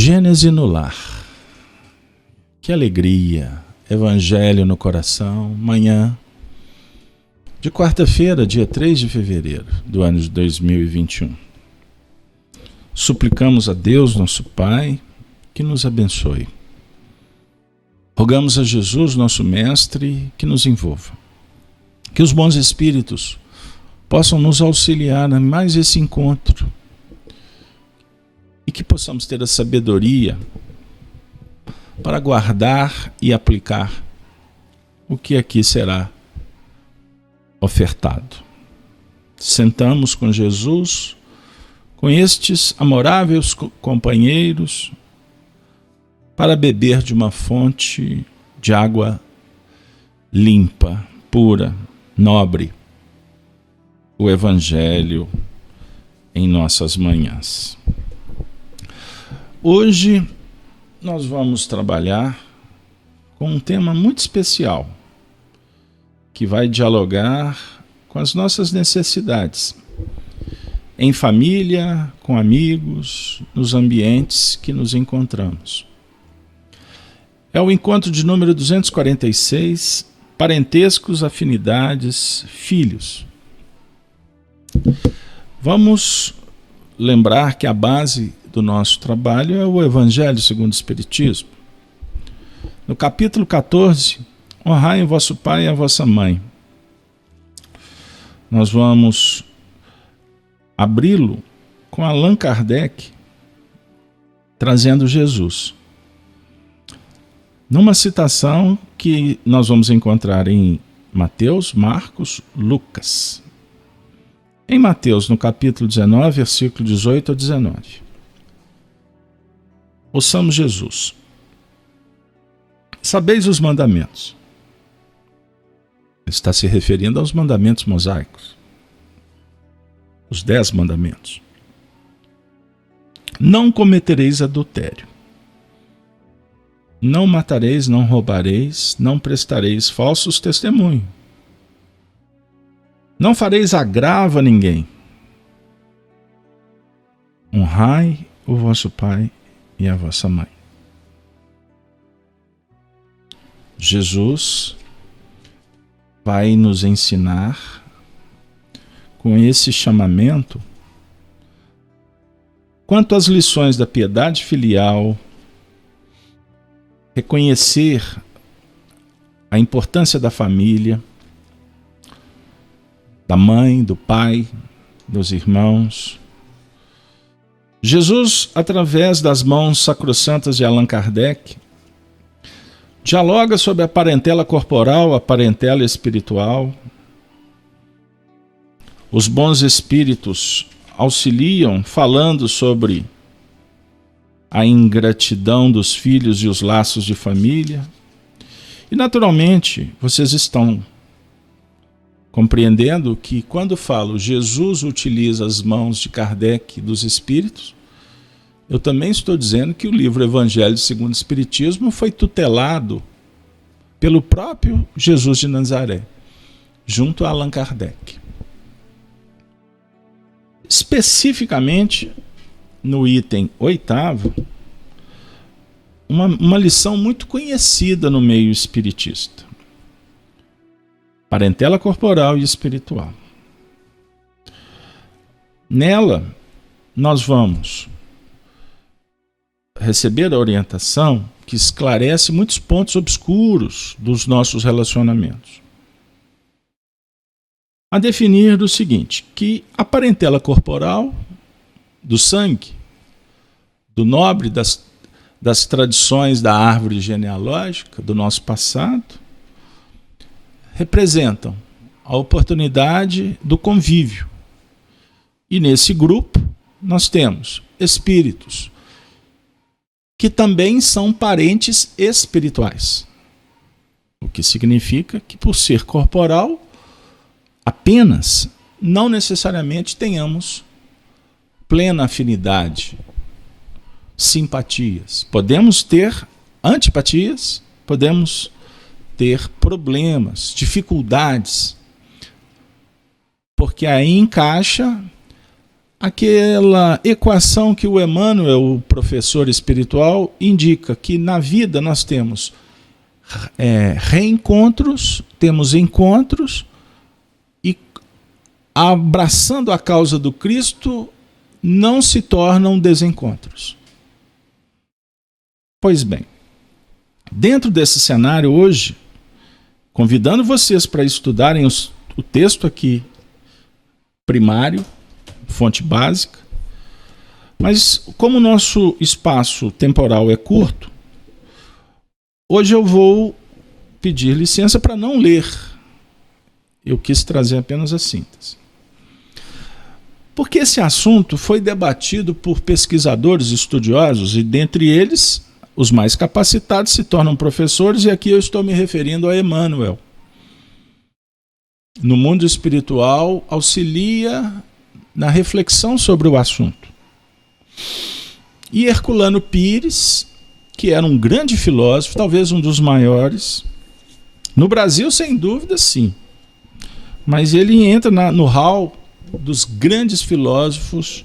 Gênese no lar. Que alegria! Evangelho no coração, manhã de quarta-feira, dia 3 de fevereiro do ano de 2021. Suplicamos a Deus, nosso Pai, que nos abençoe. Rogamos a Jesus, nosso Mestre, que nos envolva. Que os bons espíritos possam nos auxiliar a mais esse encontro e que possamos ter a sabedoria para guardar e aplicar o que aqui será ofertado. Sentamos com Jesus, com estes amoráveis companheiros, para beber de uma fonte de água limpa, pura, nobre, o Evangelho em nossas manhãs. Hoje nós vamos trabalhar com um tema muito especial, que vai dialogar com as nossas necessidades, em família, com amigos, nos ambientes que nos encontramos. É o encontro de número 246, parentescos, afinidades, filhos. Vamos lembrar que a base do nosso trabalho é o Evangelho segundo o Espiritismo. No capítulo 14, honrai o vosso pai e a vossa mãe. Nós vamos abri-lo com Allan Kardec, trazendo Jesus. Numa citação que nós vamos encontrar em Mateus, Marcos, Lucas. Em Mateus, no capítulo 19, versículo 18 a 19. Ouçamos Jesus. Sabeis os mandamentos. Ele está se referindo aos mandamentos mosaicos. Os 10 mandamentos. Não cometereis adultério. Não matareis, não roubareis, não prestareis falsos testemunhos. Não fareis agravo a ninguém. Honrai o vosso pai e a vossa mãe. Jesus vai nos ensinar, com esse chamamento, quanto às lições da piedade filial, reconhecer a importância da família, da mãe, do pai, dos irmãos. Jesus, através das mãos sacrossantas de Allan Kardec, dialoga sobre a parentela corporal, a parentela espiritual. Os bons espíritos auxiliam falando sobre a ingratidão dos filhos e os laços de família. E naturalmente, vocês estão compreendendo que quando falo Jesus utiliza as mãos de Kardec e dos espíritos, eu também estou dizendo que o livro Evangelho segundo o Espiritismo foi tutelado pelo próprio Jesus de Nazaré, junto a Allan Kardec. Especificamente, no item 8º, uma lição muito conhecida no meio espiritista. Parentela corporal e espiritual. Nela, nós vamos receber a orientação que esclarece muitos pontos obscuros dos nossos relacionamentos. A definir o seguinte, que a parentela corporal, do sangue, do nobre, das tradições da árvore genealógica, do nosso passado, representam a oportunidade do convívio. E nesse grupo nós temos espíritos que também são parentes espirituais. O que significa que, por ser corporal, apenas, não necessariamente tenhamos plena afinidade, simpatias. Podemos ter antipatias, podemos ter problemas, dificuldades, porque aí encaixa aquela equação que o Emmanuel, o professor espiritual, indica que na vida nós temos reencontros, temos encontros, e abraçando a causa do Cristo não se tornam desencontros. Pois bem, dentro desse cenário hoje, convidando vocês para estudarem o texto aqui primário, fonte básica, mas como o nosso espaço temporal é curto, hoje eu vou pedir licença para não ler. Eu quis trazer apenas a síntese. Porque esse assunto foi debatido por pesquisadores estudiosos e, dentre eles, os mais capacitados se tornam professores, e aqui eu estou me referindo a Emmanuel. No mundo espiritual, auxilia na reflexão sobre o assunto. E Herculano Pires, que era um grande filósofo, talvez um dos maiores, no Brasil, sem dúvida, sim. Mas ele entra no hall dos grandes filósofos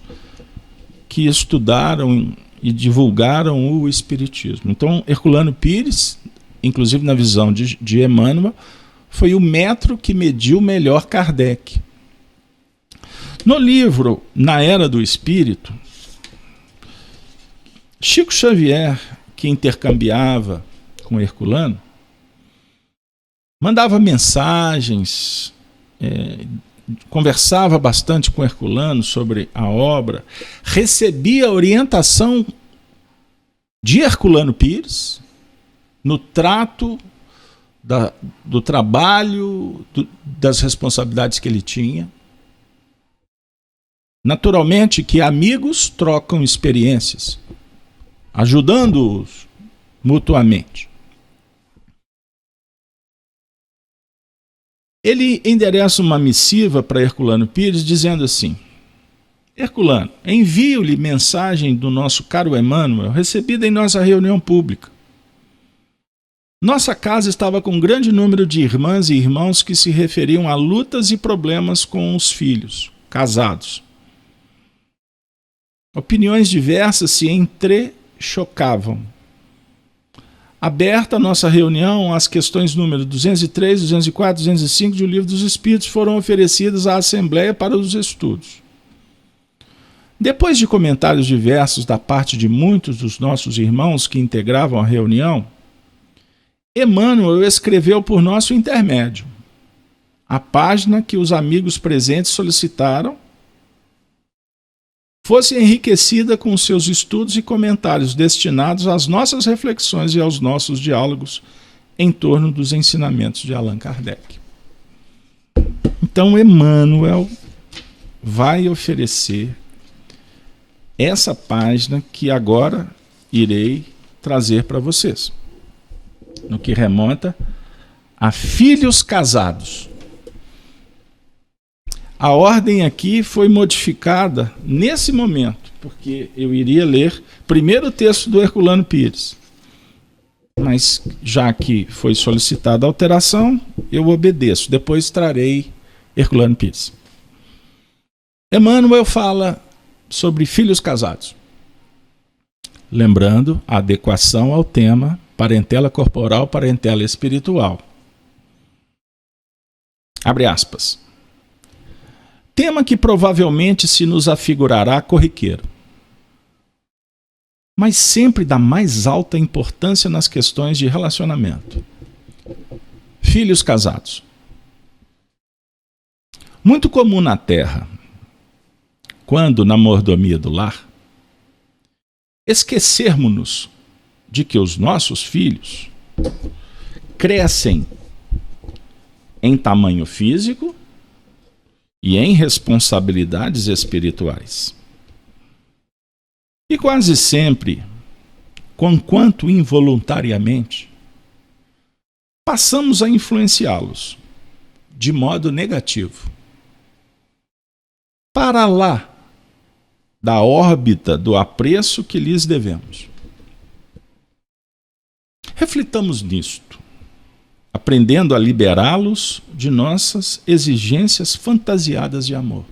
que estudaram e divulgaram o Espiritismo. Então, Herculano Pires, inclusive na visão de Emmanuel, foi o metro que mediu melhor Kardec. No livro Na Era do Espírito, Chico Xavier, que intercambiava com Herculano, mandava mensagens, conversava bastante com Herculano sobre a obra, recebia orientação de Herculano Pires no trato do trabalho, das responsabilidades que ele tinha. Naturalmente que amigos trocam experiências, ajudando-os mutuamente. Ele endereça uma missiva para Herculano Pires dizendo assim: Herculano, envio-lhe mensagem do nosso caro Emmanuel, recebida em nossa reunião pública. Nossa casa estava com um grande número de irmãs e irmãos que se referiam a lutas e problemas com os filhos, casados. Opiniões diversas se entrechocavam. Aberta a nossa reunião, as questões número 203, 204, 205 do Livro dos Espíritos foram oferecidas à Assembleia para os estudos. Depois de comentários diversos da parte de muitos dos nossos irmãos que integravam a reunião, Emmanuel escreveu por nosso intermédio a página que os amigos presentes solicitaram fosse enriquecida com seus estudos e comentários destinados às nossas reflexões e aos nossos diálogos em torno dos ensinamentos de Allan Kardec. Então, Emmanuel vai oferecer essa página que agora irei trazer para vocês, no que remonta a filhos casados. A ordem aqui foi modificada nesse momento, porque eu iria ler primeiro o texto do Herculano Pires. Mas já que foi solicitada a alteração, eu obedeço. Depois trarei Herculano Pires. Emmanuel fala sobre filhos casados. Lembrando a adequação ao tema parentela corporal, parentela espiritual. Abre aspas. Tema que provavelmente se nos afigurará corriqueiro, mas sempre dá mais alta importância nas questões de relacionamento. Filhos casados. Muito comum na Terra, quando na mordomia do lar, esquecermos-nos de que os nossos filhos crescem em tamanho físico e em responsabilidades espirituais. E quase sempre, conquanto involuntariamente, passamos a influenciá-los de modo negativo, para lá da órbita do apreço que lhes devemos. Reflitamos nisto, aprendendo a liberá-los de nossas exigências fantasiadas de amor.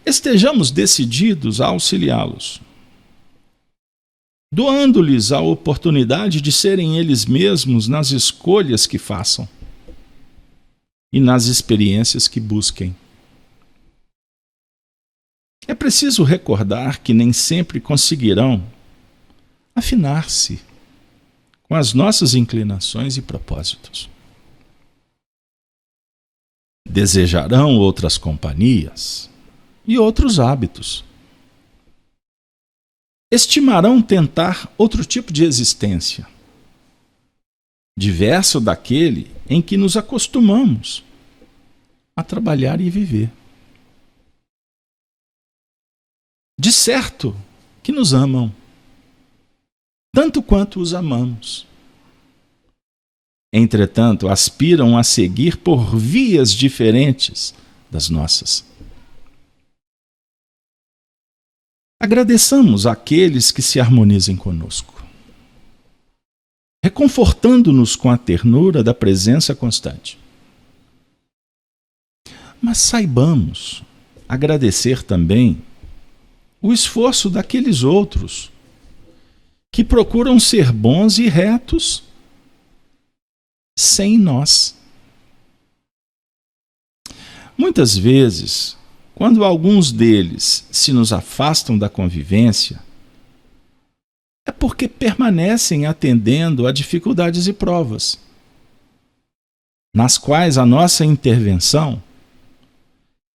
estejamos decididos a auxiliá-los, doando-lhes a oportunidade de serem eles mesmos nas escolhas que façam e nas experiências que busquem. É preciso recordar que nem sempre conseguirão afinar-se com as nossas inclinações e propósitos. Desejarão outras companhias e outros hábitos. Estimarão tentar outro tipo de existência, diverso daquele em que nos acostumamos a trabalhar e viver. De certo que nos amam, tanto quanto os amamos. Entretanto, aspiram a seguir por vias diferentes das nossas. Agradeçamos àqueles que se harmonizem conosco, reconfortando-nos com a ternura da presença constante. Mas saibamos agradecer também o esforço daqueles outros que procuram ser bons e retos sem nós. Muitas vezes, quando alguns deles se nos afastam da convivência, é porque permanecem atendendo a dificuldades e provas, nas quais a nossa intervenção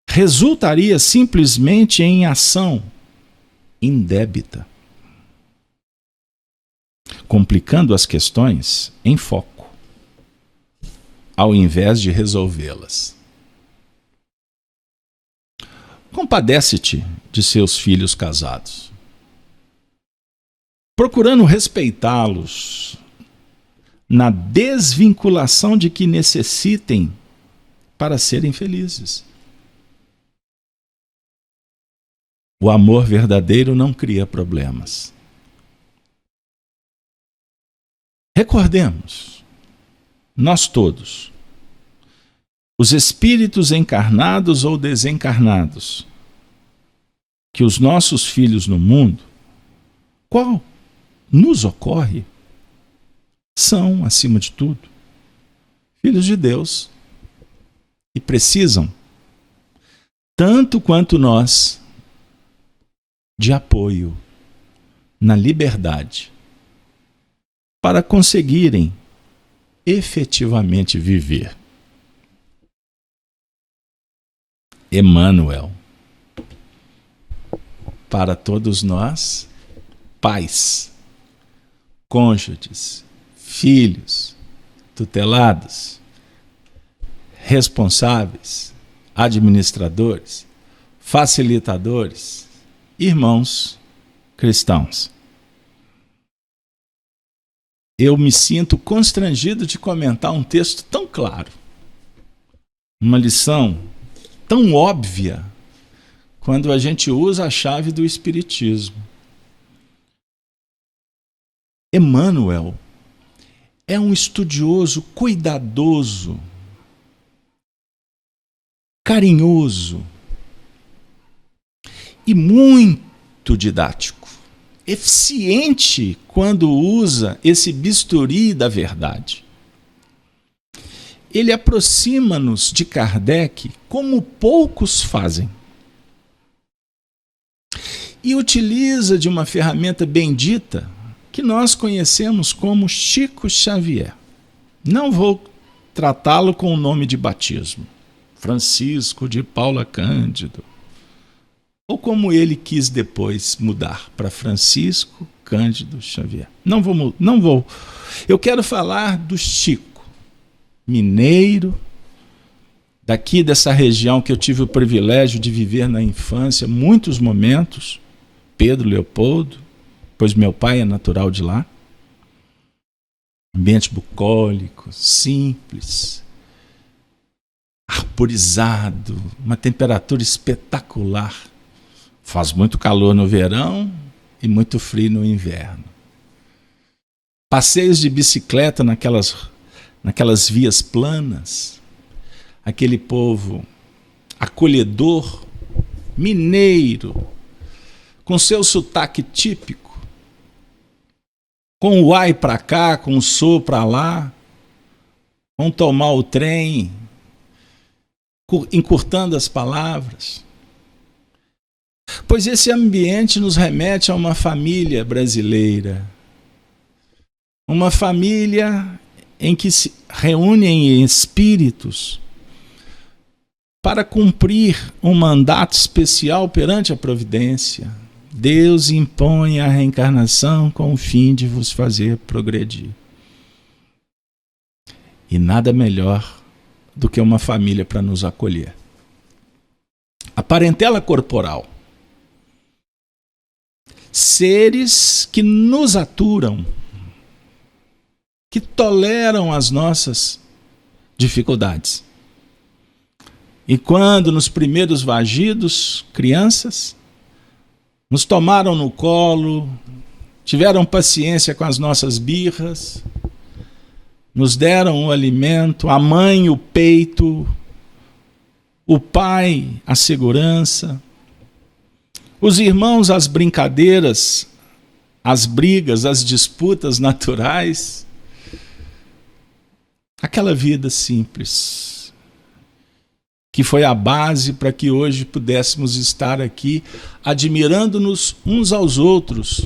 resultaria simplesmente em ação indébita, complicando as questões em foco, ao invés de resolvê-las. Compadece-te de seus filhos casados, procurando respeitá-los na desvinculação de que necessitem para serem felizes. O amor verdadeiro não cria problemas. Recordemos, nós todos, os espíritos encarnados ou desencarnados, que os nossos filhos no mundo, qual nos ocorre, são, acima de tudo, filhos de Deus e precisam, tanto quanto nós, de apoio na liberdade para conseguirem efetivamente viver. Emmanuel, para todos nós, pais, cônjuges, filhos, tutelados, responsáveis, administradores, facilitadores, irmãos cristãos. Eu me sinto constrangido de comentar um texto tão claro, uma lição tão óbvia, quando a gente usa a chave do Espiritismo. Emmanuel é um estudioso cuidadoso, carinhoso e muito didático, eficiente quando usa esse bisturi da verdade. Ele aproxima-nos de Kardec como poucos fazem e utiliza de uma ferramenta bendita que nós conhecemos como Chico Xavier. Não vou tratá-lo com o nome de batismo, Francisco de Paula Cândido, ou como ele quis depois mudar para Francisco Cândido Xavier. Não vou. Eu quero falar do Chico, mineiro, daqui dessa região que eu tive o privilégio de viver na infância, muitos momentos, Pedro Leopoldo, pois meu pai é natural de lá. Ambiente bucólico, simples, arborizado, uma temperatura espetacular. Faz muito calor no verão e muito frio no inverno. Passeios de bicicleta naquelas vias planas. Aquele povo acolhedor, mineiro, com seu sotaque típico, com o ai para cá, com o sou para lá, com tomar o trem, encurtando as palavras. Pois esse ambiente nos remete a uma família brasileira, uma família em que se reúnem espíritos para cumprir um mandato especial perante a providência. Deus impõe a reencarnação com o fim de vos fazer progredir. E nada melhor do que uma família para nos acolher. A parentela corporal. Seres que nos aturam, que toleram as nossas dificuldades. E quando nos primeiros vagidos, crianças, nos tomaram no colo, tiveram paciência com as nossas birras, nos deram o alimento, a mãe o peito, o pai a segurança, os irmãos as brincadeiras, as brigas, as disputas naturais. Aquela vida simples, que foi a base para que hoje pudéssemos estar aqui admirando-nos uns aos outros,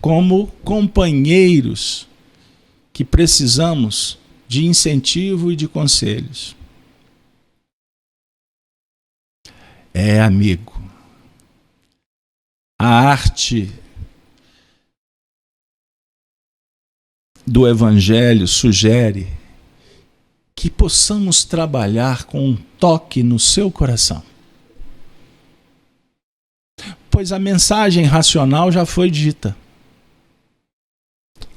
como companheiros que precisamos de incentivo e de conselhos. Amigo, a arte do Evangelho sugere que possamos trabalhar com um toque no seu coração. Pois a mensagem racional já foi dita.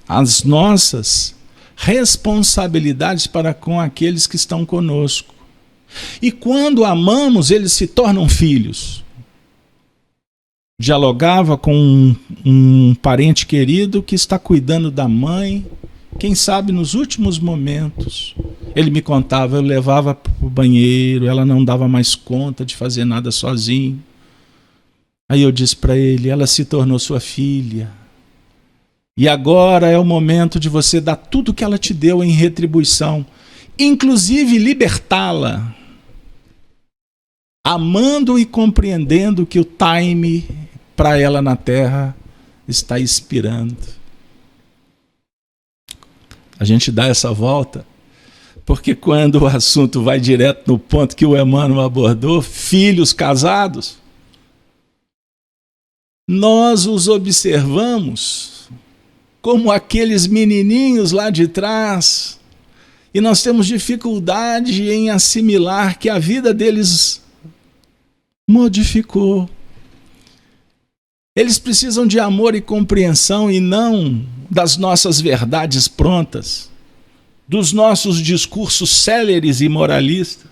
As nossas responsabilidades para com aqueles que estão conosco. E quando amamos, eles se tornam filhos. Dialogava com um parente querido que está cuidando da mãe, quem sabe nos últimos momentos. Ele me contava, eu levava para o banheiro, ela não dava mais conta de fazer nada sozinho. Aí eu disse para ele, ela se tornou sua filha. E agora é o momento de você dar tudo que ela te deu em retribuição, inclusive libertá-la, amando e compreendendo que o time para ela na Terra está expirando. A gente dá essa volta, porque quando o assunto vai direto no ponto que o Emmanuel abordou, filhos casados, nós os observamos como aqueles menininhos lá de trás, e nós temos dificuldade em assimilar que a vida deles modificou. Eles precisam de amor e compreensão e não das nossas verdades prontas, dos nossos discursos céleres e moralistas,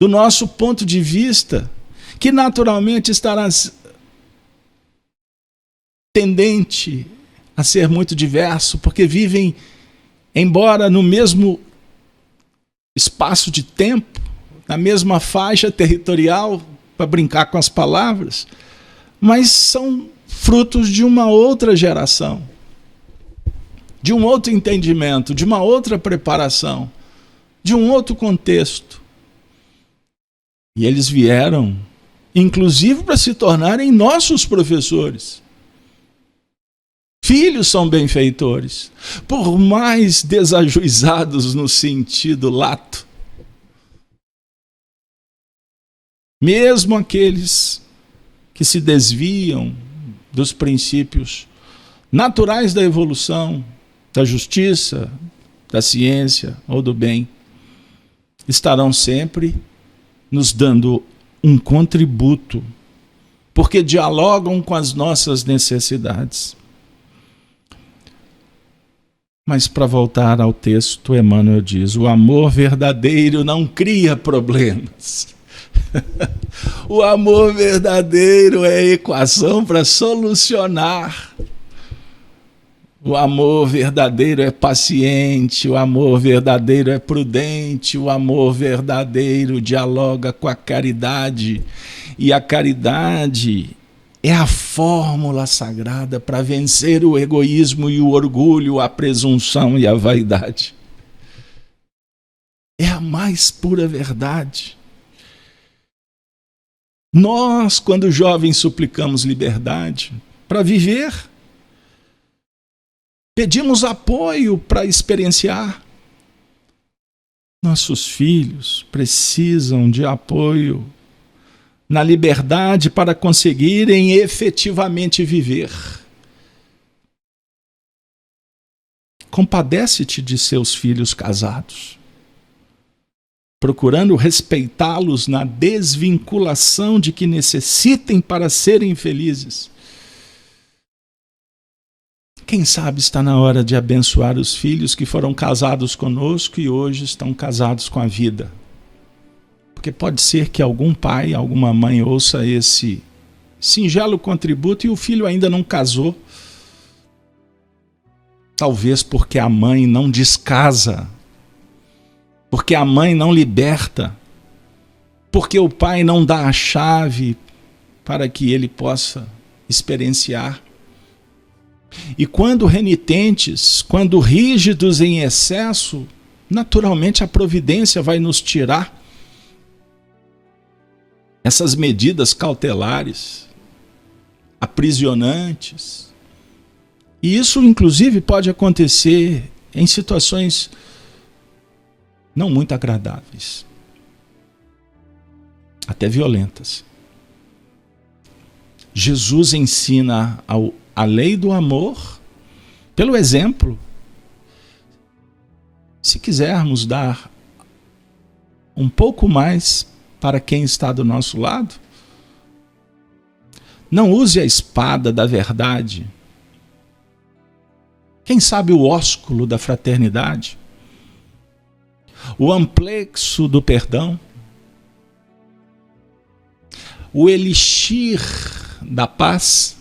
do nosso ponto de vista, que naturalmente estará tendente a ser muito diverso, porque vivem, embora no mesmo espaço de tempo, na mesma faixa territorial, para brincar com as palavras, mas são frutos de uma outra geração, de um outro entendimento, de uma outra preparação, de um outro contexto. E eles vieram, inclusive, para se tornarem nossos professores. Filhos são benfeitores, por mais desajuizados no sentido lato. Mesmo aqueles que se desviam dos princípios naturais da evolução, da justiça, da ciência ou do bem, estarão sempre nos dando um contributo, porque dialogam com as nossas necessidades. Mas para voltar ao texto, Emmanuel diz, o amor verdadeiro não cria problemas. O amor verdadeiro é a equação para solucionar O amor verdadeiro é paciente, o amor verdadeiro é prudente, o amor verdadeiro dialoga com a caridade. E a caridade é a fórmula sagrada para vencer o egoísmo e o orgulho, a presunção e a vaidade. É a mais pura verdade. Nós, quando jovens, suplicamos liberdade para viver. Pedimos apoio para experienciar. Nossos filhos precisam de apoio na liberdade para conseguirem efetivamente viver. Compadece-te de seus filhos casados, procurando respeitá-los na desvinculação de que necessitem para serem felizes. Quem sabe está na hora de abençoar os filhos que foram casados conosco e hoje estão casados com a vida. Porque pode ser que algum pai, alguma mãe ouça esse singelo contributo e o filho ainda não casou. Talvez porque a mãe não descasa, porque a mãe não liberta, porque o pai não dá a chave para que ele possa experienciar. E quando renitentes, quando rígidos em excesso, naturalmente a providência vai nos tirar essas medidas cautelares, aprisionantes. E isso, inclusive, pode acontecer em situações não muito agradáveis, até violentas. Jesus ensina a lei do amor pelo exemplo. Se quisermos dar um pouco mais para quem está do nosso lado, não use a espada da verdade. Quem sabe o ósculo da fraternidade, o amplexo do perdão, o elixir da paz,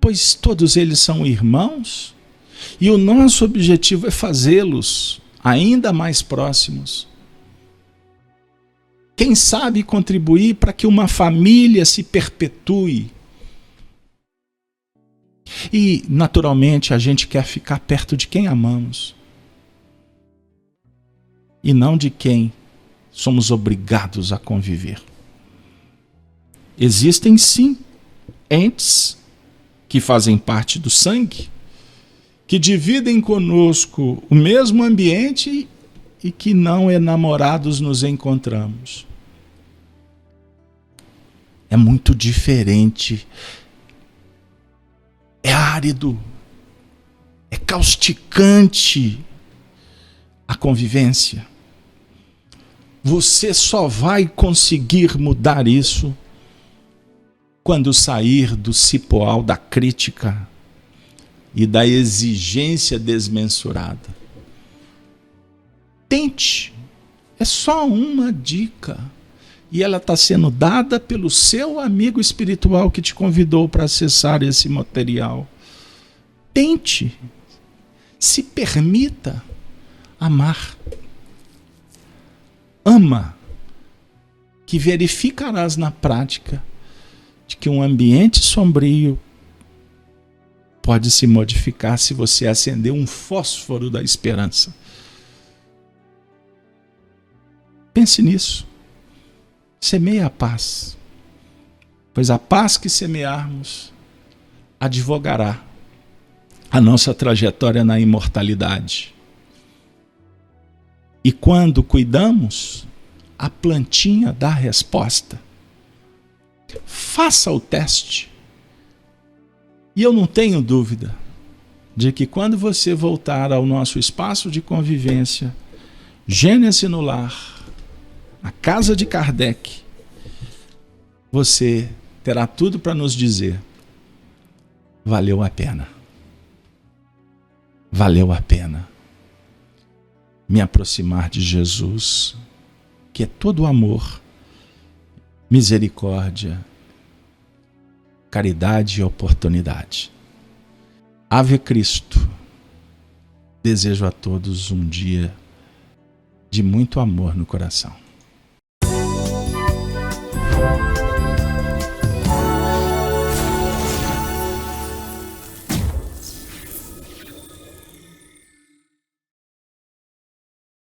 pois todos eles são irmãos e o nosso objetivo é fazê-los ainda mais próximos. Quem sabe contribuir para que uma família se perpetue. E, naturalmente, a gente quer ficar perto de quem amamos e não de quem somos obrigados a conviver. Existem, sim, entes que fazem parte do sangue, que dividem conosco o mesmo ambiente e que não enamorados nos encontramos. É muito diferente. É árido, é causticante a convivência. Você só vai conseguir mudar isso quando sair do cipoal da crítica e da exigência desmensurada. Tente, é só uma dica. E ela está sendo dada pelo seu amigo espiritual que te convidou para acessar esse material. Tente, se permita amar. Ama, que verificarás na prática de que um ambiente sombrio pode se modificar se você acender um fósforo da esperança. Pense nisso. Semeia a paz, pois a paz que semearmos advogará a nossa trajetória na imortalidade. E quando cuidamos, a plantinha dá a resposta. Faça o teste. E eu não tenho dúvida de que quando você voltar ao nosso espaço de convivência, Gênese no Lar, a casa de Kardec, você terá tudo para nos dizer: valeu a pena. Valeu a pena me aproximar de Jesus, que é todo amor, misericórdia, caridade e oportunidade. Ave Cristo. Desejo a todos um dia de muito amor no coração.